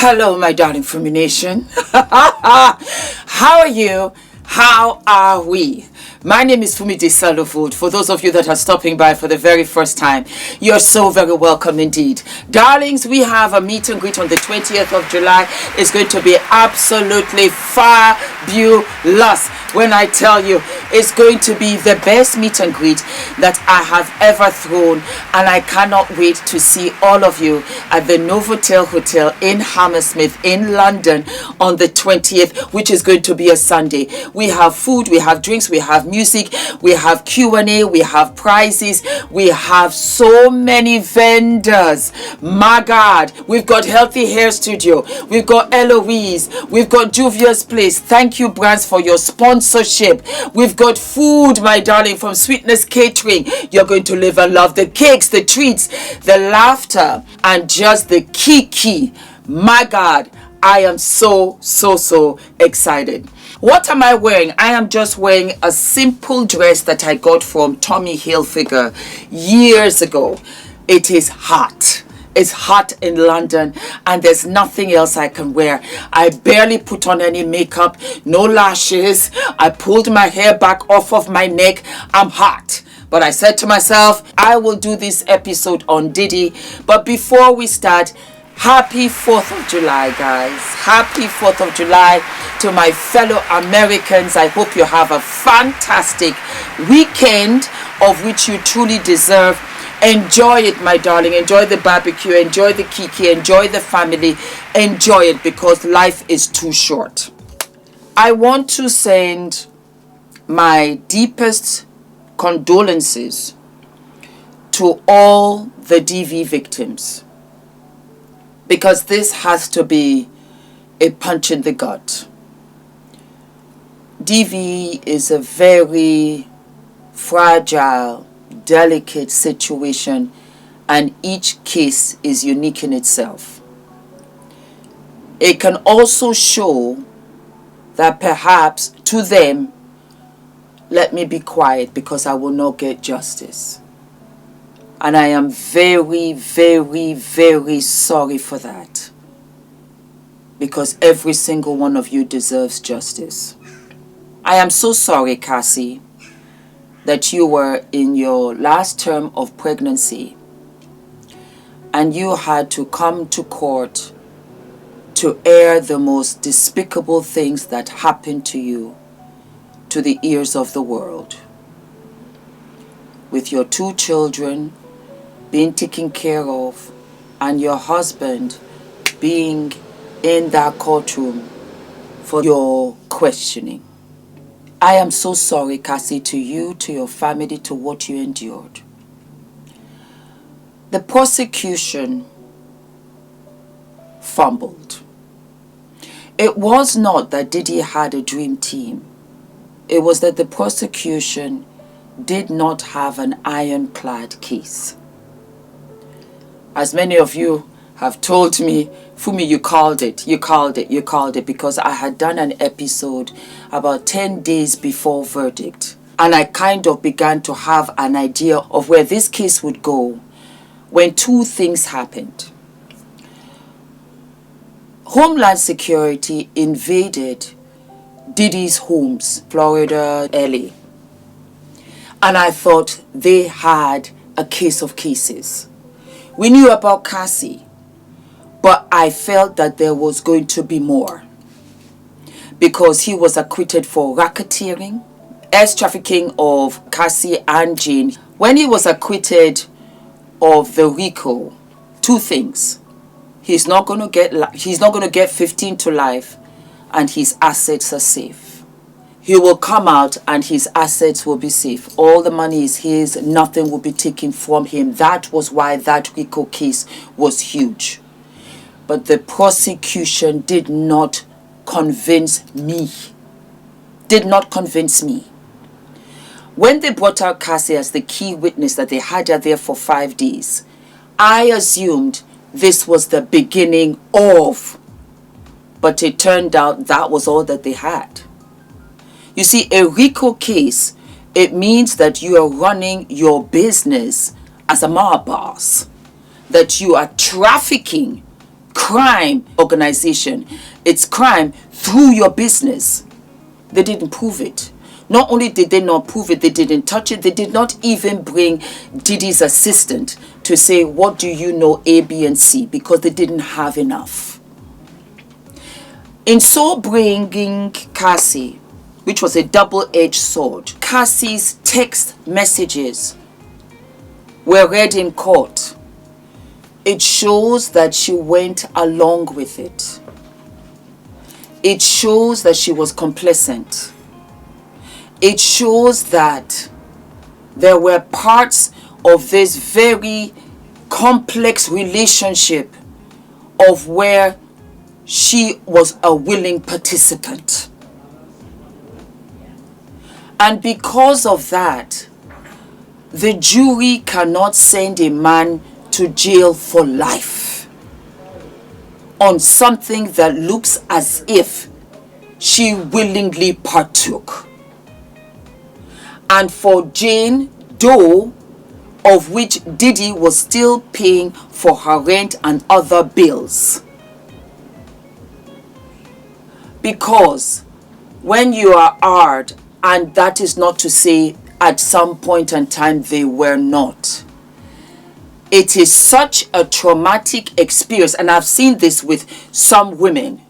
Hello, my darling Fumi Nation. How are you? How are we? My name is Fumidesaluvold. For those of you that are stopping by for the very first time, you're so very welcome indeed. Darlings, we have a meet and greet on the 20th of July. It's going to be absolutely fabulous. When I tell you, it's going to be the best meet and greet that I have ever thrown, and I cannot wait to see all of you at the Novotel Hotel in Hammersmith in London on the 20th, which is going to be a Sunday. We have food, we have drinks, we have music, we have Q&A, we have prizes, we have so many vendors. My God, we've got Healthy Hair Studio, we've got Eloise, we've got Juvia's Place. Thank you, brands, for your sponsorship. We've got food, my darling, from Sweetness Catering. You're going to live and love the cakes, the treats, the laughter, and just the kiki. My God, I am so excited. What am I wearing? I am just wearing a simple dress that I got from Tommy Hilfiger years ago. It is hot. It's hot in London and there's nothing else I can wear. I barely put on any makeup, no lashes. I pulled my hair back off of my neck. I'm hot. But I said to myself, I will do this episode on Diddy. But before we start, happy 4th of July, guys. Happy 4th of July to my fellow Americans. I hope you have a fantastic weekend, of which you truly deserve. Enjoy it, my darling. Enjoy the barbecue. Enjoy the kiki. Enjoy the family. Enjoy it, because life is too short. I want to send my deepest condolences to all the DV victims, because this has to be a punch in the gut. DV is a very fragile, delicate situation, and each case is unique in itself. It can also show that perhaps to them, let me be quiet because I will not get justice. And I am very sorry for that, because every single one of you deserves justice. I am so sorry, Cassie, that you were in your last term of pregnancy and you had to come to court to air the most despicable things that happened to you to the ears of the world. With your 2 children being taken care of and your husband being in that courtroom for your questioning. I am so sorry, Cassie, to you, to your family, to what you endured. The prosecution fumbled. It was not that Diddy had a dream team. It was that the prosecution did not have an ironclad case. As many of you have told me, Fumi, you called it, because I had done an episode about 10 days before verdict. And I kind of began to have an idea of where this case would go when 2 things happened. Homeland Security invaded Diddy's homes, Florida, LA. And I thought they had a case of cases. We knew about Cassie, but I felt that there was going to be more, because he was acquitted for racketeering, trafficking of Cassie and Jane. When he was acquitted of the RICO, 2 things. He's not going to get 15 to life, and his assets are safe. He will come out and his assets will be safe. All the money is his. Nothing will be taken from him. That was why that RICO case was huge. But the prosecution did not convince me. When they brought out Cassie as the key witness, that they had her there for 5 days, I assumed this was the beginning of. But it turned out that was all that they had. You see, a RICO case, it means that you are running your business as a mob boss, that you are trafficking crime organization. It's crime through your business. They didn't prove it. Not only did they not prove it, they didn't touch it. They did not even bring Diddy's assistant to say, what do you know, A, B, and C? Because they didn't have enough. In so bringing Cassie, which was a double-edged sword, Cassie's text messages were read in court. It shows that she went along with it. It shows that she was complacent. It shows that there were parts of this very complex relationship of where she was a willing participant. And because of that, the jury cannot send a man to jail for life on something that looks as if she willingly partook. And for Jane Doe, of which Diddy was still paying for her rent and other bills. Because when you are hard, and that is not to say at some point in time they were not, it is such a traumatic experience, and I've seen this with some women.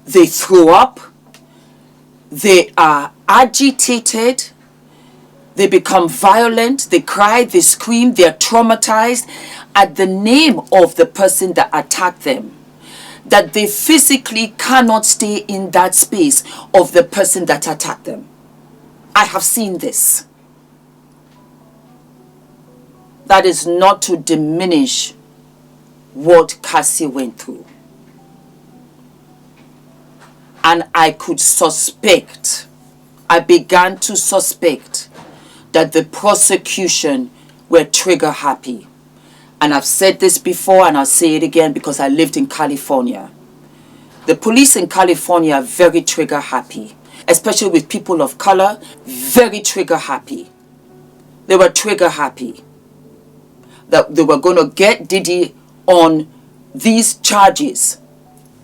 They throw up, they are agitated, they become violent, they cry, they scream, they're traumatized at the name of the person that attacked them, that they physically cannot stay in that space of the person that attacked them. I have seen this. That is not to diminish what Cassie went through. And I could suspect, I began to suspect that the prosecution were trigger happy. And I've said this before and I'll say it again because I lived in California. The police in California are very trigger happy, especially with people of color, very trigger happy. They were trigger happy that they were going to get Diddy on these charges,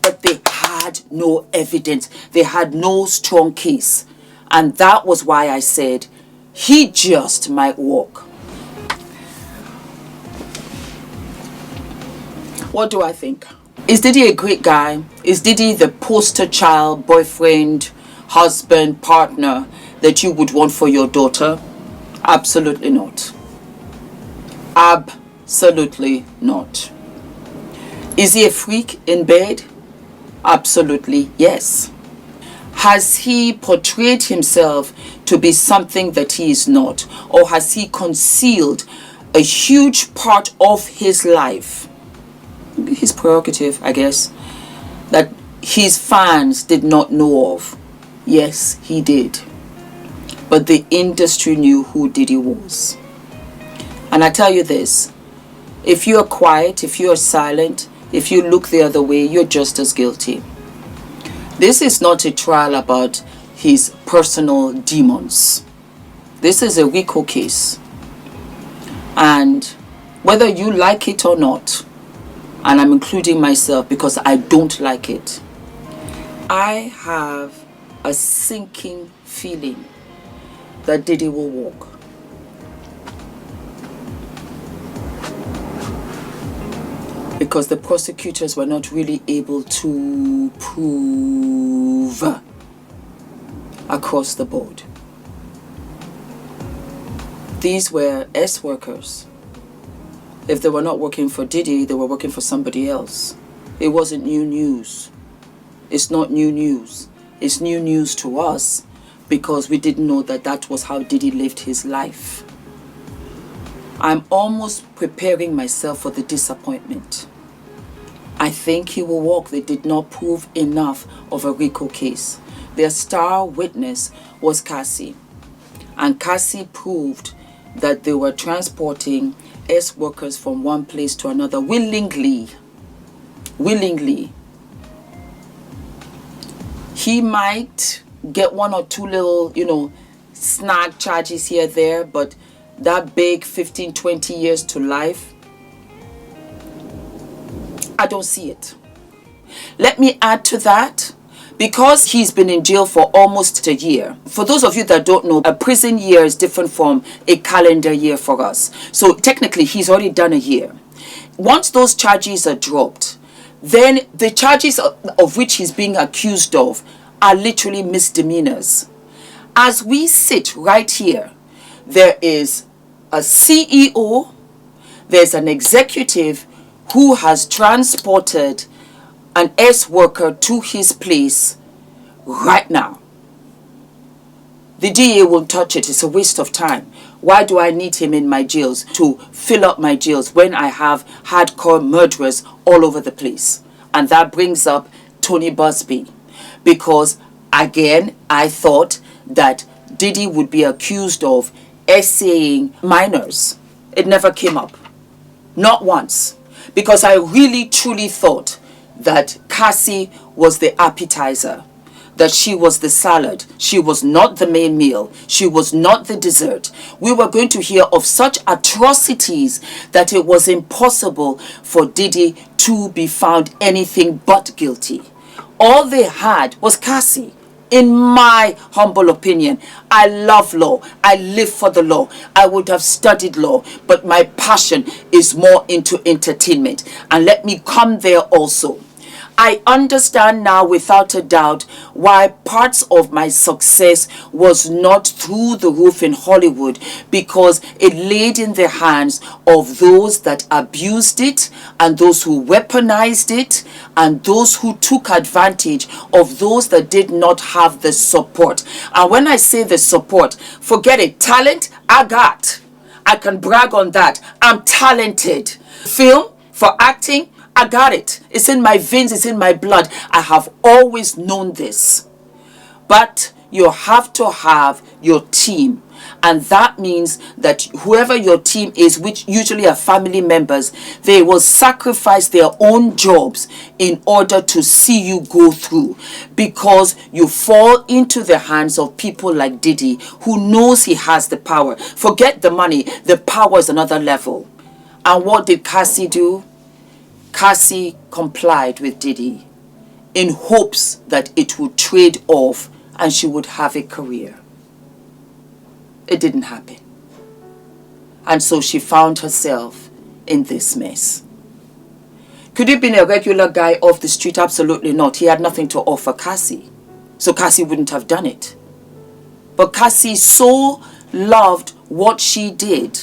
but they had no evidence. They had no strong case. And that was why I said he just might walk. What do I think? Is Diddy a great guy? Is Diddy the poster child, boyfriend, husband, partner that you would want for your daughter? Absolutely not. Absolutely not. Is he a freak in bed? Absolutely yes. Has he portrayed himself to be something that he is not? Or has he concealed a huge part of his life? His prerogative, I guess, that his fans did not know of. Yes, he did. But the industry knew who Diddy was. And I tell you this, if you're quiet, if you're silent, if you look the other way, you're just as guilty. This is not a trial about his personal demons. This is a RICO case. And whether you like it or not, and I'm including myself because I don't like it, I have a sinking feeling that Diddy will walk. Because the prosecutors were not really able to prove across the board. These were S-workers. If they were not working for Diddy, they were working for somebody else. It wasn't new news. It's not new news. It's new news to us because we didn't know that that was how Diddy lived his life. I'm almost preparing myself for the disappointment. I think he will walk. They did not prove enough of a RICO case. Their star witness was Cassie. And Cassie proved that they were transporting S-workers from one place to another willingly. Willingly. He might get one or two little, snag charges here, there, but that big 15, 20 years to life, I don't see it. Let me add to that, because he's been in jail for almost a year. For those of you that don't know, a prison year is different from a calendar year for us. So technically, he's already done a year. Once those charges are dropped, then the charges of which he's being accused of are literally misdemeanors. As we sit right here, there is a CEO, there's an executive who has transported an ex-worker to his place right now. The DA won't touch it. It's a waste of time. Why do I need him in my jails to fill up my jails when I have hardcore murderers all over the place? And that brings up Tony Busby. Because, again, I thought that Diddy would be accused of essaying minors. It never came up. Not once. Because I really truly thought that Cassie was the appetizer, that she was the salad, she was not the main meal, she was not the dessert. We were going to hear of such atrocities that it was impossible for Diddy to be found anything but guilty. All they had was Cassie. In my humble opinion, I love law. I live for the law. I would have studied law, but my passion is more into entertainment. And let me come there also. I understand now without a doubt why parts of my success was not through the roof in Hollywood, because it laid in the hands of those that abused it and those who weaponized it and those who took advantage of those that did not have the support. And when I say the support, forget it. Talent, I got. I can brag on that. I'm talented. Film, for acting, I got it. It's in my veins. It's in my blood. I have always known this. But you have to have your team. And that means that whoever your team is, which usually are family members, they will sacrifice their own jobs in order to see you go through. Because you fall into the hands of people like Diddy, who knows he has the power. Forget the money. The power is another level. And what did Cassie do? Cassie complied with Diddy in hopes that it would trade off and she would have a career. It didn't happen. And so she found herself in this mess. Could he have been a regular guy off the street? Absolutely not. He had nothing to offer Cassie. So Cassie wouldn't have done it. But Cassie so loved what she did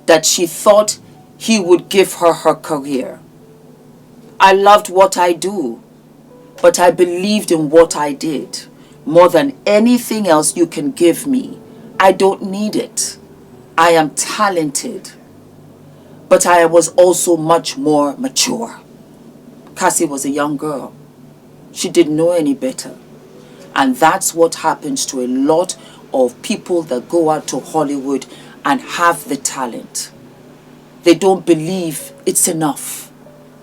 that she thought he would give her her career. I loved what I do, but I believed in what I did more than anything else you can give me. I don't need it. I am talented, but I was also much more mature. Cassie was a young girl. She didn't know any better. And that's what happens to a lot of people that go out to Hollywood and have the talent. They don't believe it's enough.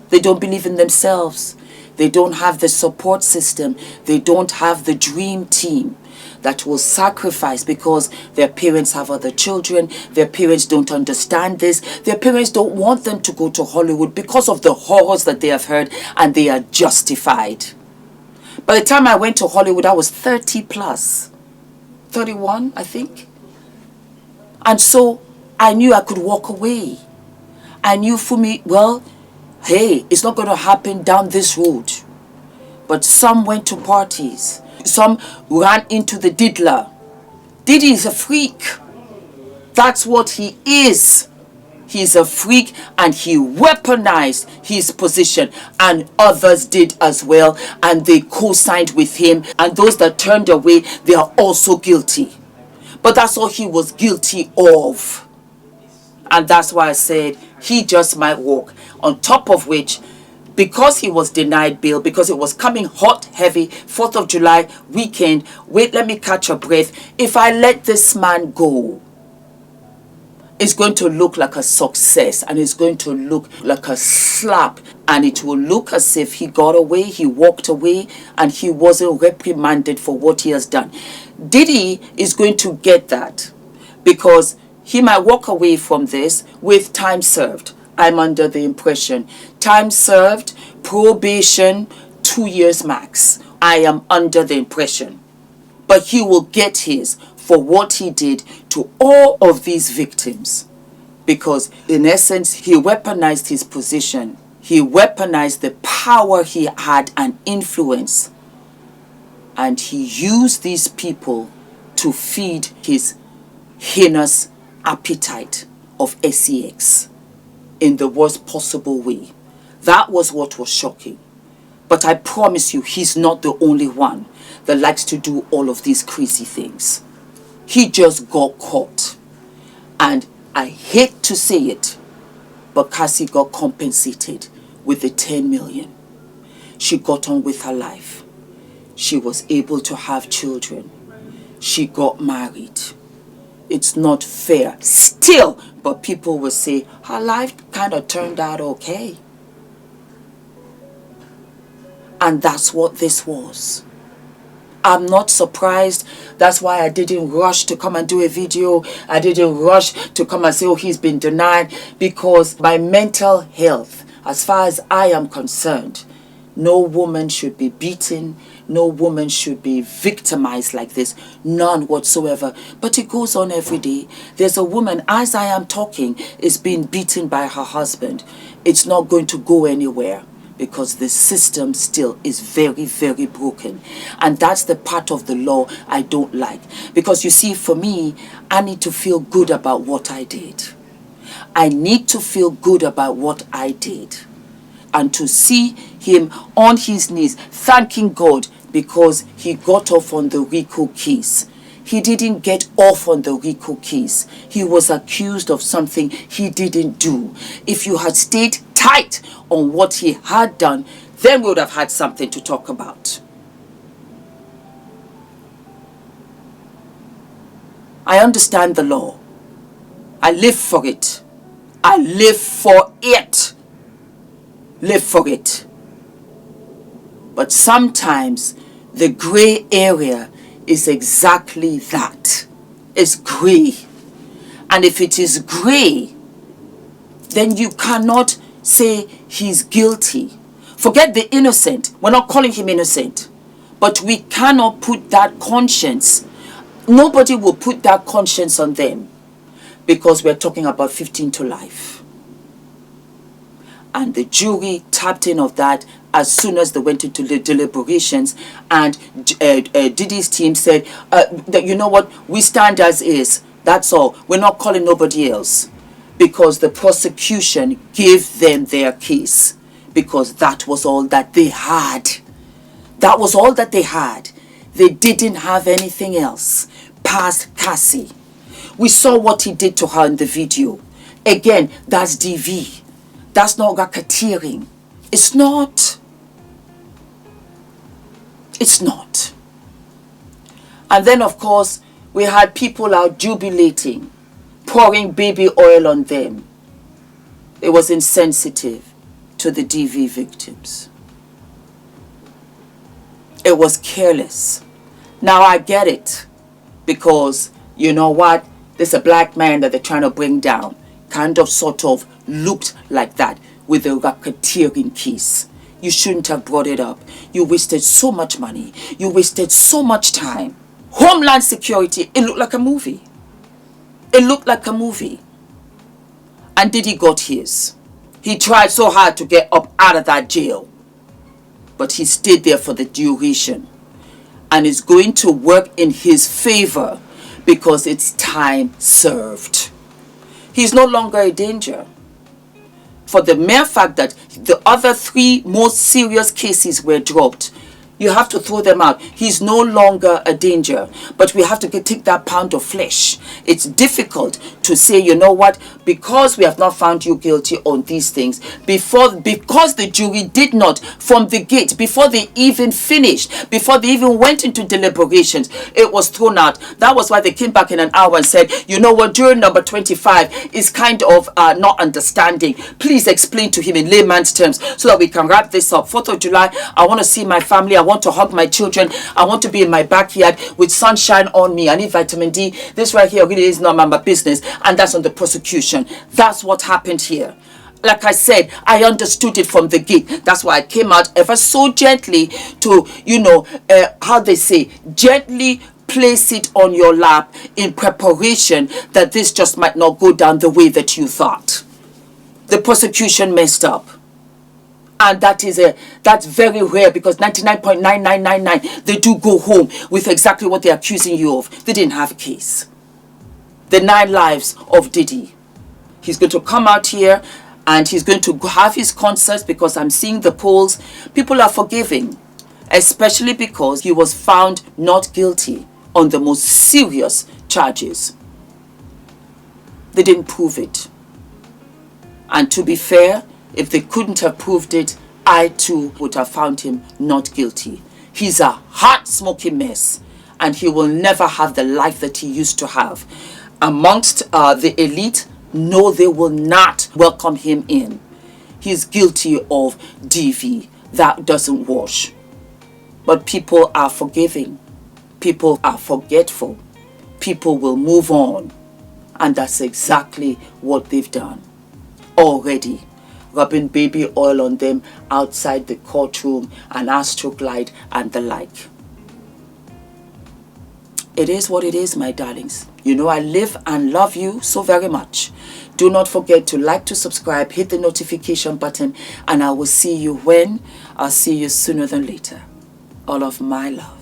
They don't believe in themselves. They don't have the support system. They don't have the dream team that will sacrifice because their parents have other children. Their parents don't understand this. Their parents don't want them to go to Hollywood because of the horrors that they have heard, and they are justified. By the time I went to Hollywood, I was 30 plus. 31, I think. And so I knew I could walk away. I knew Fumi, well, hey, it's not going to happen down this road. But some went to parties. Some ran into the diddler. Diddy is a freak. That's what he is. He's a freak, and he weaponized his position, and others did as well, and they co-signed with him, and those that turned away, they are also guilty. But that's all he was guilty of. And that's why I said he just might walk. On top of which, because he was denied bail, because it was coming hot, heavy, 4th of July weekend, wait, let me catch a breath. If I let this man go, it's going to look like a success, and it's going to look like a slap, and it will look as if he got away, he walked away, and he wasn't reprimanded for what he has done. Diddy is going to get that, because he might walk away from this with time served. I'm under the impression. Time served, probation, 2 years max. I am under the impression. But he will get his for what he did to all of these victims. Because in essence, he weaponized his position. He weaponized the power he had and influence. And he used these people to feed his heinous appetite of sex in the worst possible way. That was what was shocking. But I promise you, he's not the only one that likes to do all of these crazy things. He just got caught. And I hate to say it, but Cassie got compensated with the 10 million. She got on with her life. She was able to have children. She got married. It's not fair still, but people will say her life kind of turned out okay. And that's what this was. I'm not surprised. That's why I didn't rush to come and do a video. I didn't rush to come and say, oh, he's been denied. Because my mental health, as far as I am concerned, no woman should be beaten. No woman should be victimized like this. None whatsoever. But it goes on every day. There's a woman, as I am talking, is being beaten by her husband. It's not going to go anywhere. Because the system still is very, very broken. And that's the part of the law I don't like. Because you see, for me, I need to feel good about what I did. I need to feel good about what I did. And to see him on his knees, thanking God because he got off on the RICO case. He didn't get off on the RICO case. He was accused of something he didn't do. If you had stayed tight on what he had done, then we would have had something to talk about. I understand the law. I live for it. I live for it. Live for it. But sometimes the gray area is exactly that. It's gray. And if it is gray, then you cannot say he's guilty. Forget the innocent. We're not calling him innocent. But we cannot put that conscience. Nobody will put that conscience on them. Because we're talking about 15 to life. And the jury tapped in of that as soon as they went into the deliberations. And Diddy's team said, that, you know what, we stand as is. That's all. We're not calling nobody else. Because the prosecution gave them their case. Because that was all that they had. That was all that they had. They didn't have anything else past Cassie. We saw what he did to her in the video. Again, that's DV. That's not racketeering. It's not. It's not. And then, of course, we had people out jubilating, pouring baby oil on them. It was insensitive to the DV victims. It was careless. Now I get it. Because, you know what? There's a black man that they're trying to bring down. Kind of, sort of, looked like that with the racketeering case. You shouldn't have brought it up. You wasted so much money. You wasted so much time. Homeland Security, it looked like a movie. It looked like a movie. And Diddy got his. He tried so hard to get up out of that jail. But he stayed there for the duration. And it's going to work in his favor because it's time served. He's no longer a danger. For the mere fact that the other 3 most serious cases were dropped, you have to throw them out. He's no longer a danger. But we have to take that pound of flesh. It's difficult to say, you know what, because we have not found you guilty on these things, because the jury did not, from the gate, before they even finished, before they even went into deliberations, it was thrown out. That was why they came back in an hour and said, you know what, jury number 25 is kind of not understanding. Please explain to him in layman's terms so that we can wrap this up. 4th of July, I want to see my family. I want to hug my children. I want to be in my backyard with sunshine on me. I need vitamin D. This right here really is not my business, and that's on the prosecution. That's what happened here. Like I said, I understood it from the gate. That's why I came out ever so gently to, how they say, gently place it on your lap in preparation that this just might not go down the way that you thought. The prosecution messed up. And that's very rare, because 99.9999 they do go home with exactly what they're accusing you of. They didn't have a case. The 9 lives of Diddy. He's going to come out here and he's going to have his concerts, because I'm seeing the polls. People are forgiving, especially because he was found not guilty on the most serious charges. They didn't prove it. And to be fair, if they couldn't have proved it, I too would have found him not guilty. He's a hot smoking mess, and he will never have the life that he used to have. Amongst the elite, no, they will not welcome him in. He's guilty of DV. That doesn't wash. But people are forgiving. People are forgetful. People will move on. And that's exactly what they've done already. Rubbing baby oil on them outside the courtroom and Astroglide and the like. It is what it is, my darlings. You know I live and love you so very much. Do not forget to like, to subscribe, hit the notification button, and I will see you when? I'll see you sooner than later. All of my love.